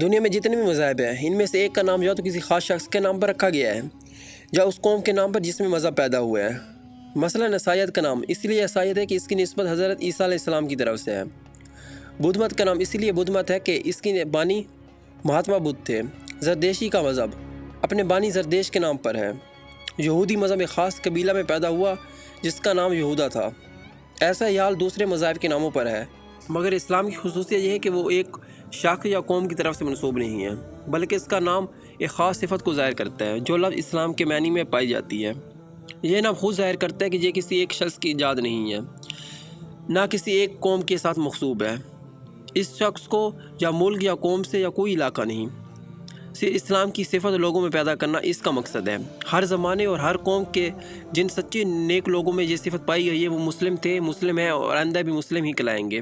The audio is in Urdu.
دنیا میں جتنے بھی مذاہب ہیں ان میں سے ایک کا نام یا تو کسی خاص شخص کے نام پر رکھا گیا ہے یا اس قوم کے نام پر جس میں مذہب پیدا ہوا ہے۔ مثلاً عیسائیت کا نام اس لیے عیسائیت ہے کہ اس کی نسبت حضرت عیسیٰ علیہ السلام کی طرف سے ہے۔ بدھ مت کا نام اس لیے بدھ مت ہے کہ اس کی بانی مہاتما بدھ تھے۔ زردشتی کا مذہب اپنے بانی زردیش کے نام پر ہے۔ یہودی مذہب ایک خاص قبیلہ میں پیدا ہوا جس کا نام یہودا تھا۔ ایسا ہی حال دوسرے مذاہب کے ناموں پر ہے، مگر اسلام کی خصوصیت یہ ہے کہ وہ ایک شاخ یا قوم کی طرف سے منسوب نہیں ہے، بلکہ اس کا نام ایک خاص صفت کو ظاہر کرتا ہے جو لفظ اسلام کے معنی میں پائی جاتی ہے۔ یہ نام خود ظاہر کرتا ہے کہ یہ کسی ایک شخص کی ایجاد نہیں ہے، نہ کسی ایک قوم کے ساتھ مخصوص ہے۔ اس شخص کو یا ملک یا قوم سے یا کوئی علاقہ نہیں، صرف اسلام کی صفت لوگوں میں پیدا کرنا اس کا مقصد ہے۔ ہر زمانے اور ہر قوم کے جن سچے نیک لوگوں میں یہ صفت پائی گئی ہے وہ مسلم تھے، مسلم ہیں اور آئندہ بھی مسلم ہی کہلائیں گے۔